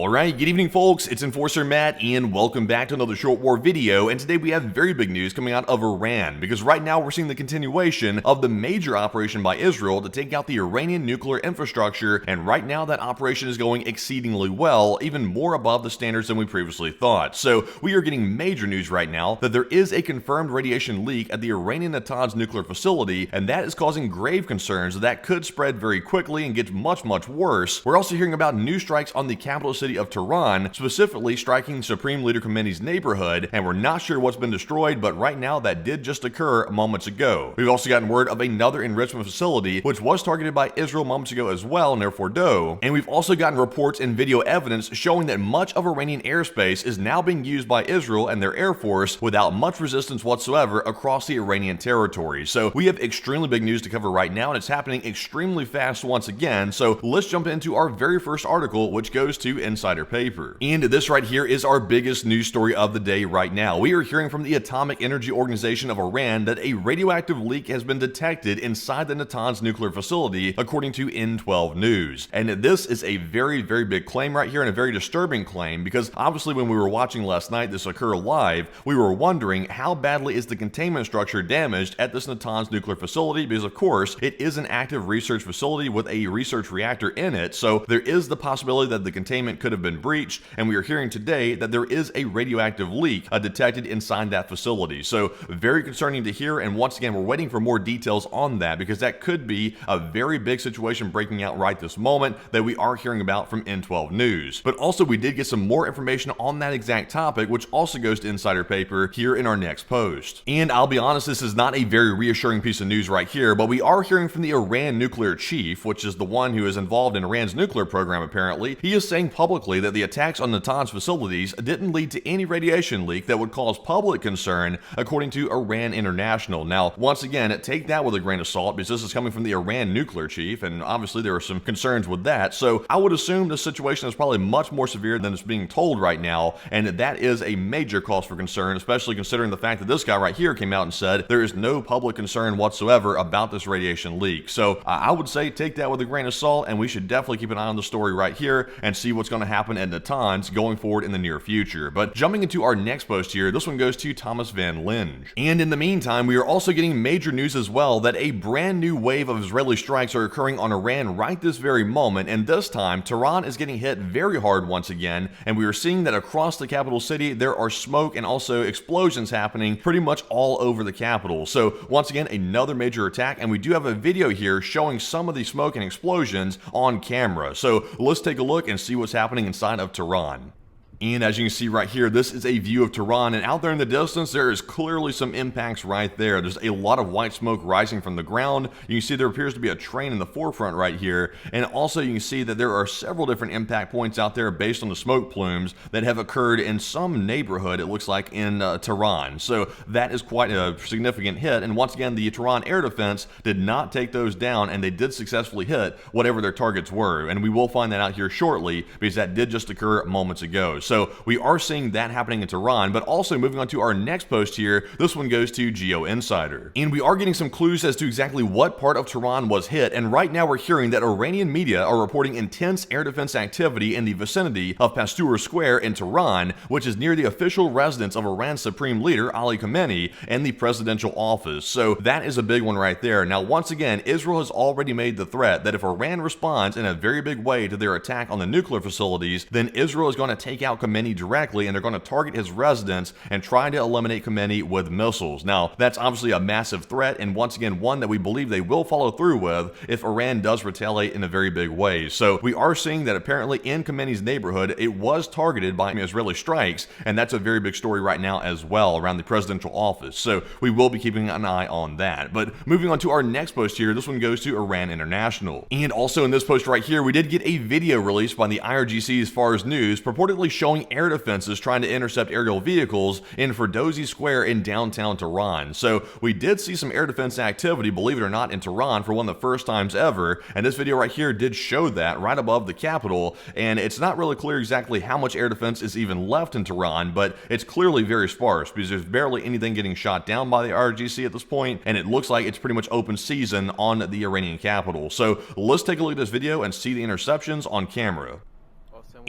Alright, good evening folks, it's Enforcer Matt and welcome back to another short war video, and today we have very big news coming out of Iran, because right now we're seeing the continuation of the major operation by Israel to take out the Iranian nuclear infrastructure, and right now that operation is going exceedingly well, even more above the standards than we previously thought. So we are getting major news right now that there is a confirmed radiation leak at the Iranian Natanz nuclear facility, and that is causing grave concerns that could spread very quickly and get much worse. We're also hearing about new strikes on the capital city of Tehran, specifically striking Supreme Leader Khamenei's neighborhood, and we're not sure what's been destroyed, but right now that did just occur moments ago. We've also gotten word of another enrichment facility, which was targeted by Israel moments ago as well near Fordow, and we've also gotten reports and video evidence showing that much of Iranian airspace is now being used by Israel and their air force without much resistance whatsoever across the Iranian territory. So we have extremely big news to cover right now, and it's happening extremely fast once again. So let's jump into our very first article, which goes to Insider Paper. And this right here is our biggest news story of the day right now. We are hearing from the Atomic Energy Organization of Iran that a radioactive leak has been detected inside the Natanz nuclear facility, according to N12 News. And this is a very big claim right here, and a very disturbing claim, because obviously when we were watching last night this occur live, we were wondering how badly is the containment structure damaged at this Natanz nuclear facility, because of course it is an active research facility with a research reactor in it, so there is the possibility that the containment could have been breached, and we are hearing today that there is a radioactive leak detected inside that facility. So very concerning to hear, and once again we're waiting for more details on that, because that could be a very big situation breaking out right this moment that we are hearing about from N12 News. But also we did get some more information on that exact topic, which also goes to Insider Paper here in our next post. And I'll be honest, this is not a very reassuring piece of news right here, but we are hearing from the Iran nuclear chief, which is the one who is involved in Iran's nuclear program apparently. He is saying publicly that the attacks on Natanz facilities didn't lead to any radiation leak that would cause public concern, according to Iran International. Now, once again, take that with a grain of salt, because this is coming from the Iran nuclear chief, and obviously there are some concerns with that. So I would assume the situation is probably much more severe than it's being told right now, and that is a major cause for concern, especially considering the fact that this guy right here came out and said there is no public concern whatsoever about this radiation leak. So I would say take that with a grain of salt, and we should definitely keep an eye on the story right here and see what's going to happen at Natanz going forward in the near future. But jumping into our next post here, this one goes to Thomas Van Linge. And in the meantime, we are also getting major news as well that a brand new wave of Israeli strikes are occurring on Iran right this very moment, and this time Tehran is getting hit very hard once again, and we are seeing that across the capital city there are smoke and also explosions happening pretty much all over the capital. So once again, another major attack, and we do have a video here showing some of the smoke and explosions on camera. So let's take a look and see what's happening inside of Tehran. And as you can see right here, this is a view of Tehran, and out there in the distance there is clearly some impacts right there. There's a lot of white smoke rising from the ground. You can see there appears to be a train in the forefront right here, and also you can see that there are several different impact points out there based on the smoke plumes that have occurred in some neighborhood, it looks like, in Tehran. So that is quite a significant hit, and once again the Tehran air defense did not take those down, and they did successfully hit whatever their targets were, and we will find that out here shortly, because that did just occur moments ago. So we are seeing that happening in Tehran. But also moving on to our next post here, this one goes to Geo Insider. And we are getting some clues as to exactly what part of Tehran was hit, and right now we're hearing that Iranian media are reporting intense air defense activity in the vicinity of Pasteur Square in Tehran, which is near the official residence of Iran's Supreme Leader Ali Khamenei and the presidential office. So that is a big one right there. Now once again, Israel has already made the threat that if Iran responds in a very big way to their attack on the nuclear facilities, then Israel is going to take out Khamenei directly, and they're going to target his residence and try to eliminate Khamenei with missiles. Now, that's obviously a massive threat, and once again, one that we believe they will follow through with if Iran does retaliate in a very big way. So we are seeing that apparently in Khamenei's neighborhood, it was targeted by Israeli strikes, and that's a very big story right now as well around the presidential office. So we will be keeping an eye on that. But moving on to our next post here, this one goes to Iran International. And also in this post right here, we did get a video released by the IRGC as far as news, purportedly showing air defenses trying to intercept aerial vehicles in Ferdowsi Square in downtown Tehran. So we did see some air defense activity, believe it or not, in Tehran for one of the first times ever, and this video right here did show that right above the capital, and it's not really clear exactly how much air defense is even left in Tehran, but it's clearly very sparse because there's barely anything getting shot down by the IRGC at this point, and it looks like it's pretty much open season on the Iranian capital. So let's take a look at this video and see the interceptions on camera.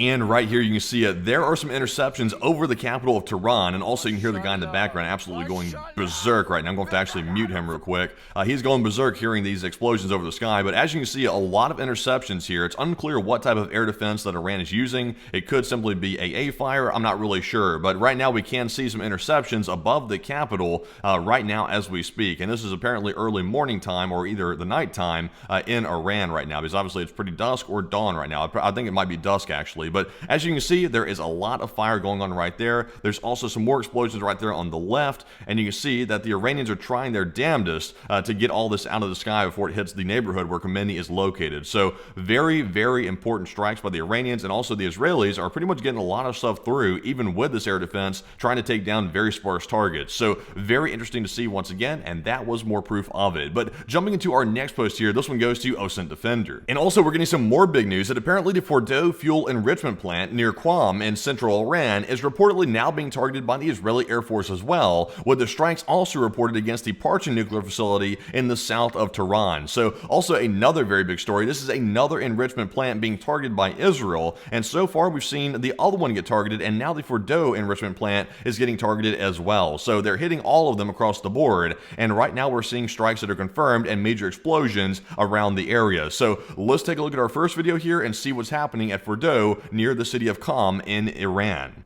And right here you can see it. There are some interceptions over the capital of Tehran, and also you can hear the guy in the background absolutely going berserk right now. I'm going to have to actually mute him real quick. He's going berserk hearing these explosions over the sky, but as you can see, a lot of interceptions here. It's unclear what type of air defense that Iran is using. It could simply be AA fire. I'm not really sure, but right now we can see some interceptions above the capital right now as we speak, and this is apparently early morning time or either the night time in Iran right now, because obviously it's pretty dusk or dawn right now. I think it might be dusk actually. But as you can see, there is a lot of fire going on right there. There's also some more explosions right there on the left, and you can see that the Iranians are trying their damnedest to get all this out of the sky before it hits the neighborhood where Ymeni is located. So very, very important strikes by the Iranians, and also the Israelis are pretty much getting a lot of stuff through, even with this air defense, trying to take down very sparse targets. So very interesting to see once again, and that was more proof of it. But jumping into our next post here, this one goes to Osint Defender. And also we're getting some more big news that apparently the Fordow fuel enrichment plant near Qom in central Iran is reportedly now being targeted by the Israeli Air Force as well, with the strikes also reported against the Parchin nuclear facility in the south of Tehran. So also another very big story. This is another enrichment plant being targeted by Israel, and so far we've seen the other one get targeted, and now the Fordow enrichment plant is getting targeted as well. So they're hitting all of them across the board, and right now we're seeing strikes that are confirmed and major explosions around the area. So let's take a look at our first video here and see what's happening at Fordow near the city of Qom in Iran.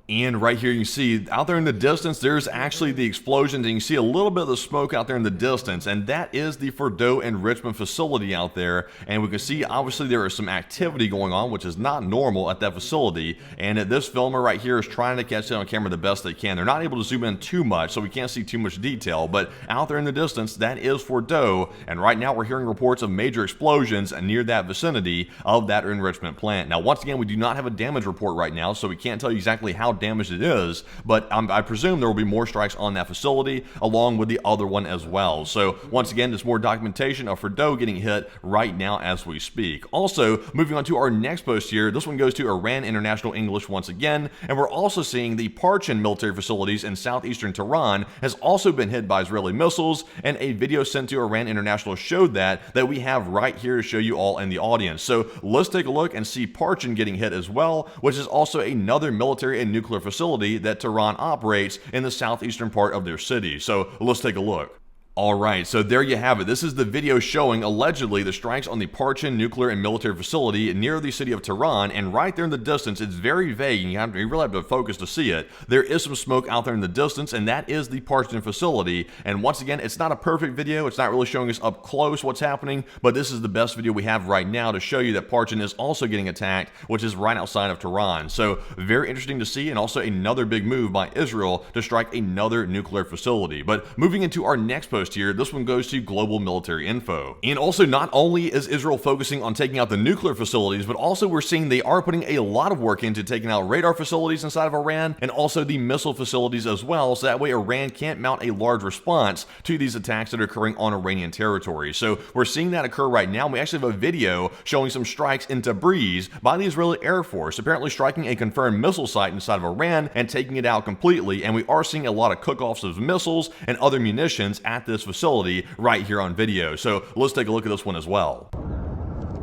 And right here you can see out there in the distance there's actually the explosions, and you can see a little bit of the smoke out there in the distance, and that is the Fordow enrichment facility out there. And we can see obviously there is some activity going on, which is not normal at that facility, and this filmer right here is trying to catch it on camera the best they can. They're not able to zoom in too much, so we can't see too much detail, but out there in the distance that is Fordow, and right now we're hearing reports of major explosions near that vicinity of that enrichment plant. Now once again, we do not have a damage report right now, so we can't tell you exactly how damaged it is, but I presume there will be more strikes on that facility along with the other one as well. So once again, there's more documentation of Fordow getting hit right now as we speak. Also, moving on to our next post here, this one goes to Iran International English once again, and we're also seeing the Parchin military facilities in southeastern Tehran has also been hit by Israeli missiles, and a video sent to Iran International showed that we have right here to show you all in the audience. So let's take a look and see Parchin getting hit as well, which is also another military and nuclear facility that Tehran operates in the southeastern part of their city. So let's take a look. Alright, so there you have it. This is the video showing allegedly the strikes on the Parchin nuclear and military facility near the city of Tehran, and right there in the distance, it's very vague and you really have to focus to see it. There is some smoke out there in the distance, and that is the Parchin facility. And once again, it's not a perfect video, it's not really showing us up close what's happening, but this is the best video we have right now to show you that Parchin is also getting attacked, which is right outside of Tehran. So very interesting to see, and also another big move by Israel to strike another nuclear facility. But moving into our next post here, this one goes to Global Military Info. And also, not only is Israel focusing on taking out the nuclear facilities, but also we're seeing they are putting a lot of work into taking out radar facilities inside of Iran, and also the missile facilities as well, so that way Iran can't mount a large response to these attacks that are occurring on Iranian territory. So we're seeing that occur right now. We actually have a video showing some strikes in Tabriz by the Israeli Air Force, apparently striking a confirmed missile site inside of Iran and taking it out completely, and we are seeing a lot of cook-offs of missiles and other munitions at this facility right here on video. So let's take a look at this one as well.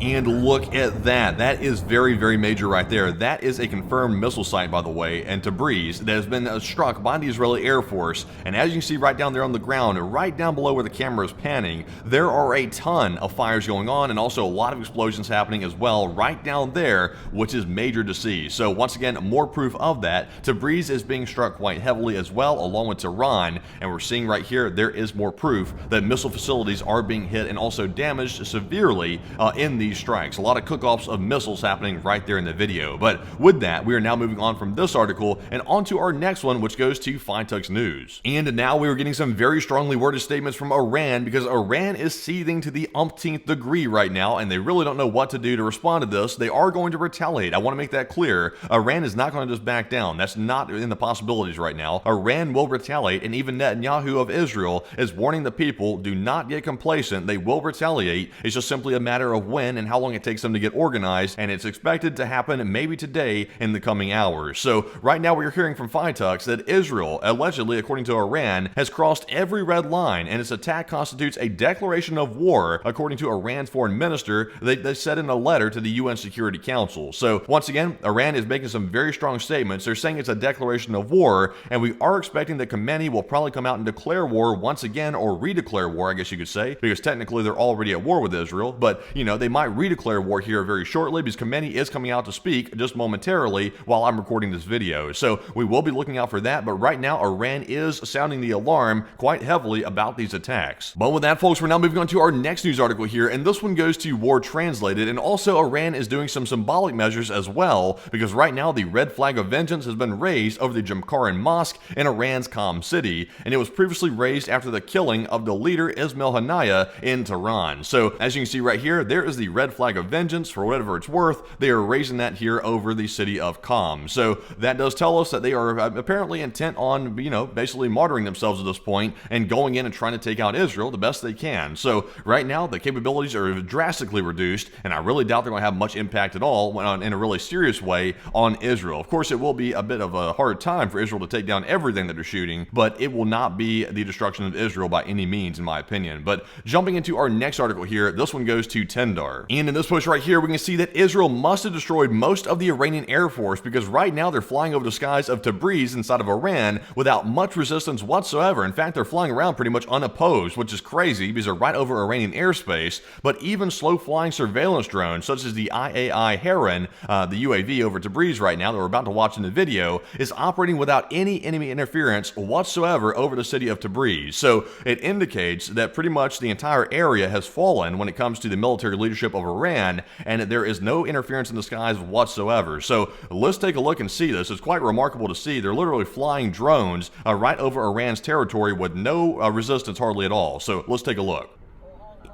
And look at that. That is very, very major right there. That is a confirmed missile site, by the way, in Tabriz that has been struck by the Israeli Air Force. And as you can see right down there on the ground, right down below where the camera is panning, there are a ton of fires going on, and also a lot of explosions happening as well right down there, which is major to see. So once again, more proof of that. Tabriz is being struck quite heavily as well, along with Tehran, and we're seeing right here there is more proof that missile facilities are being hit and also damaged severely in these strikes. A lot of cook-offs of missiles happening right there in the video. But with that, we are now moving on from this article and on to our next one, which goes to Fintux News. And now we are getting some very strongly worded statements from Iran, because Iran is seething to the umpteenth degree right now, and they really don't know what to do to respond to this. They are going to retaliate. I want to make that clear. Iran is not going to just back down. That's not in the possibilities right now. Iran will retaliate, and even Netanyahu of Israel is warning the people, do not get complacent. They will retaliate. It's just simply a matter of when and how long it takes them to get organized, and it's expected to happen maybe today in the coming hours. So right now we're hearing from Fitux that Israel, allegedly according to Iran, has crossed every red line, and its attack constitutes a declaration of war, according to Iran's foreign minister. They said in a letter to the UN Security Council. So once again, Iran is making some very strong statements. They're saying it's a declaration of war, and we are expecting that Ymeni will probably come out and declare war once again, or redeclare war, I guess you could say, because technically they're already at war with Israel. But, you know, they might redeclare war here very shortly, because Ymeni is coming out to speak just momentarily while I'm recording this video. So we will be looking out for that, but right now Iran is sounding the alarm quite heavily about these attacks. But with that, folks, we're now moving on to our next news article here, and this one goes to War Translated, and also Iran is doing some symbolic measures as well, because right now the red flag of vengeance has been raised over the Jamkaran Mosque in Iran's Qom city, and it was previously raised after the killing of the leader Ismail Haniyeh in Tehran. So as you can see right here, there is the red flag of vengeance. For whatever it's worth, they are raising that here over the city of Qom. So that does tell us that they are apparently intent on, you know, basically martyring themselves at this point and going in and trying to take out Israel the best they can. So right now the capabilities are drastically reduced, and I really doubt they're going to have much impact at all in a really serious way on Israel. Of course, it will be a bit of a hard time for Israel to take down everything that they're shooting, but it will not be the destruction of Israel by any means, in my opinion. But jumping into our next article here, this one goes to Tendar. And in this post right here, we can see that Israel must have destroyed most of the Iranian Air Force, because right now they're flying over the skies of Tabriz inside of Iran without much resistance whatsoever. In fact, they're flying around pretty much unopposed, which is crazy because they're right over Iranian airspace. But even slow-flying surveillance drones, such as the IAI Heron, the UAV over Tabriz right now that we're about to watch in the video, is operating without any enemy interference whatsoever over the city of Tabriz. So it indicates that pretty much the entire area has fallen when it comes to the military leadership of Iran, and that there is no interference in the skies whatsoever. So let's take a look and see this. It's quite remarkable to see. They're literally flying drones right over Iran's territory with no resistance hardly at all. So let's take a look.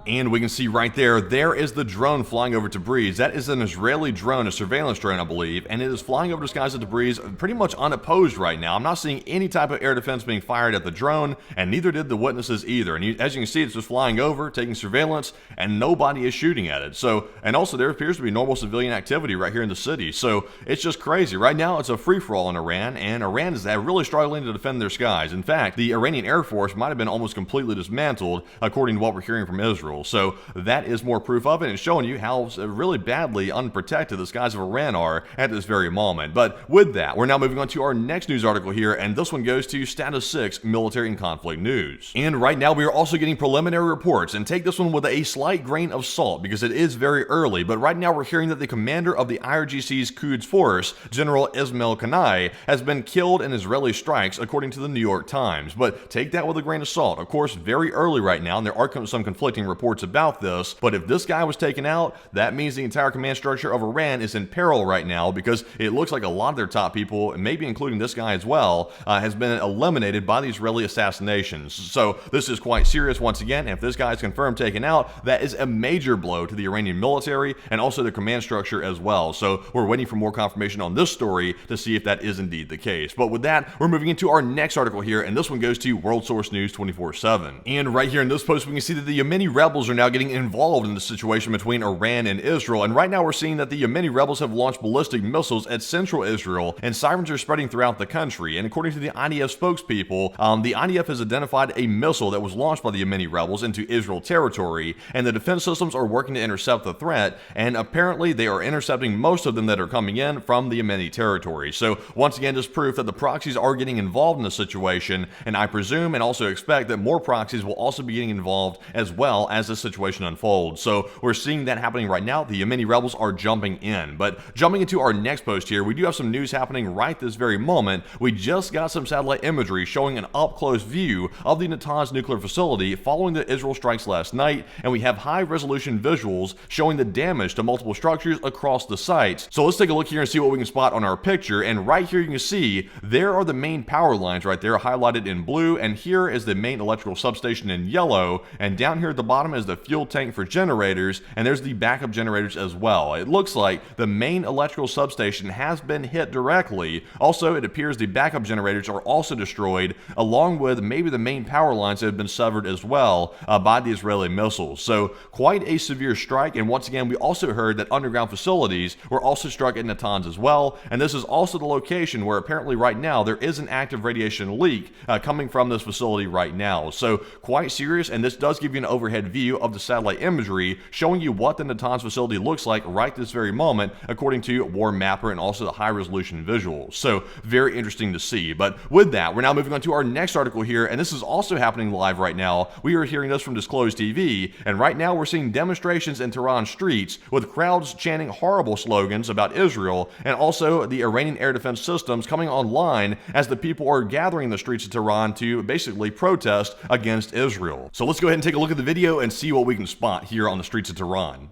And we can see right there is the drone flying over Tabriz. That is an Israeli drone, a surveillance drone, I believe, and it is flying over the skies of Tabriz pretty much unopposed right now. I'm not seeing any type of air defense being fired at the drone, and neither did the witnesses either. And as you can see, it's just flying over, taking surveillance, and nobody is shooting at it. So, and also there appears to be normal civilian activity right here in the city. So it's just crazy. Right now, it's a free-for-all in Iran, and Iran is really struggling to defend their skies. In fact, the Iranian Air Force might have been almost completely dismantled, according to what we're hearing from Israel. So that is more proof of it, and showing you how really badly unprotected the skies of Iran are at this very moment. But with that, we're now moving on to our next news article here, and this one goes to Status 6 Military and Conflict News. And right now we are also getting preliminary reports, and take this one with a slight grain of salt because it is very early, but right now we're hearing that the commander of the IRGC's Quds Force, General Ismail Haniyeh, has been killed in Israeli strikes, according to the New York Times. But take that with a grain of salt. Of course, very early right now, and there are some conflicting reports about this, but if this guy was taken out, that means the entire command structure of Iran is in peril right now, because it looks like a lot of their top people, and maybe including this guy as well, has been eliminated by the Israeli assassinations. So this is quite serious once again. If this guy is confirmed taken out, that is a major blow to the Iranian military and also the command structure as well. So we're waiting for more confirmation on this story to see if that is indeed the case. But with that, we're moving into our next article here, and this one goes to World Source News 24/7. And right here in this post, we can see that the Ymeni rebels are now getting involved in the situation between Iran and Israel, and right now we're seeing that the Ymeni rebels have launched ballistic missiles at central Israel, and sirens are spreading throughout the country. And according to the IDF spokespeople, the IDF has identified a missile that was launched by the Ymeni rebels into Israel territory, and the defense systems are working to intercept the threat, and apparently they are intercepting most of them that are coming in from the Ymeni territory. So once again, just proof that the proxies are getting involved in the situation, and I presume and also expect that more proxies will also be getting involved as well as the situation unfolds. So we're seeing that happening right now. The Ymeni rebels are jumping in. But jumping into our next post here, we do have some news happening right this very moment. We just got some satellite imagery showing an up-close view of the Natanz nuclear facility following the Israel strikes last night, and we have high-resolution visuals showing the damage to multiple structures across the site. So let's take a look here and see what we can spot on our picture. And right here you can see there are the main power lines right there highlighted in blue, and here is the main electrical substation in yellow, and down here at the bottom bottom is the fuel tank for generators, and there's the backup generators as well. It looks like the main electrical substation has been hit directly. Also, it appears the backup generators are also destroyed, along with maybe the main power lines that have been severed as well by the Israeli missiles. So quite a severe strike, and once again, we also heard that underground facilities were also struck at Natanz as well, and this is also the location where apparently right now there is an active radiation leak coming from this facility right now. So quite serious, and this does give you an overhead view of the satellite imagery showing you what the Natanz facility looks like right this very moment, according to War Mapper and also the high resolution visuals. So very interesting to see. But with that, we're now moving on to our next article here, and this is also happening live right now. We are hearing this from Disclosed TV, and right now we're seeing demonstrations in Tehran streets with crowds chanting horrible slogans about Israel, and also the Iranian air defense systems coming online as the people are gathering in the streets of Tehran to basically protest against Israel. So let's go ahead and take a look at the video and see what we can spot here on the streets of Tehran.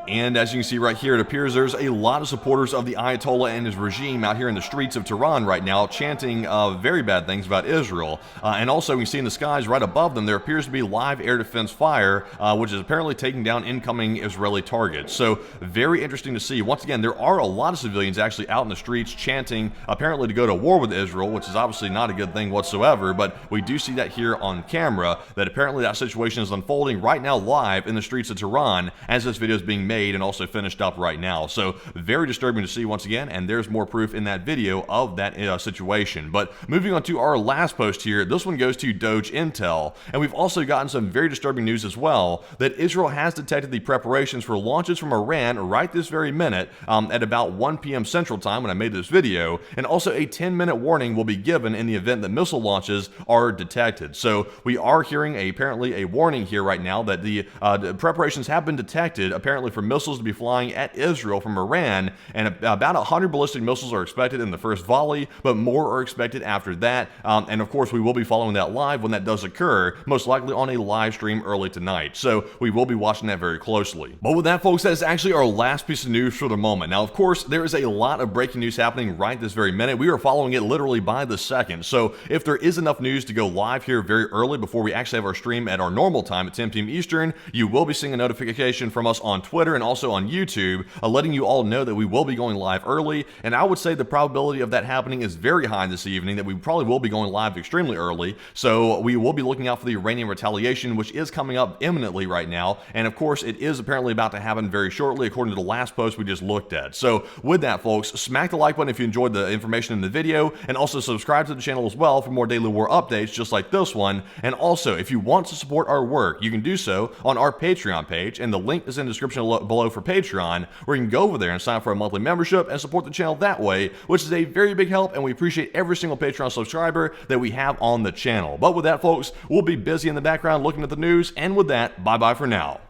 And as you can see right here, it appears there's a lot of supporters of the Ayatollah and his regime out here in the streets of Tehran right now, chanting very bad things about Israel. And also, we see in the skies right above them, there appears to be live air defense fire, which is apparently taking down incoming Israeli targets. So very interesting to see. Once again, there are a lot of civilians actually out in the streets chanting, apparently to go to war with Israel, which is obviously not a good thing whatsoever. But we do see that here on camera, that apparently that situation is unfolding right now live in the streets of Tehran as this video is being made and also finished up right now. So very disturbing to see once again, and there's more proof in that video of that situation. But moving on to our last post here, this one goes to Doge Intel, and we've also gotten some very disturbing news as well, that Israel has detected the preparations for launches from Iran right this very minute at about 1 p.m. Central Time when I made this video, and also a 10-minute warning will be given in the event that missile launches are detected. So we are hearing apparently a warning here right now that the preparations have been detected apparently for missiles to be flying at Israel from Iran, and about 100 ballistic missiles are expected in the first volley, but more are expected after that. And of course, we will be following that live when that does occur, most likely on a live stream early tonight. So we will be watching that very closely. But with that, folks, that is actually our last piece of news for the moment. Now, of course, there is a lot of breaking news happening right this very minute. We are following it literally by the second. So if there is enough news to go live here very early before we actually have our stream at our normal time at 10 p.m. Eastern, you will be seeing a notification from us on Twitter and also on YouTube, letting you all know that we will be going live early. And I would say the probability of that happening is very high this evening, that we probably will be going live extremely early. So we will be looking out for the Iranian retaliation, which is coming up imminently right now. And of course, it is apparently about to happen very shortly, according to the last post we just looked at. So with that, folks, smack the like button if you enjoyed the information in the video, and also subscribe to the channel as well for more daily war updates just like this one. And also, if you want to support our work, you can do so on our Patreon page, and the link is in the description below for Patreon, where you can go over there and sign up for a monthly membership and support the channel that way, which is a very big help, and we appreciate every single Patreon subscriber that we have on the channel. But with that, folks, we'll be busy in the background looking at the news, and with that, bye-bye for now.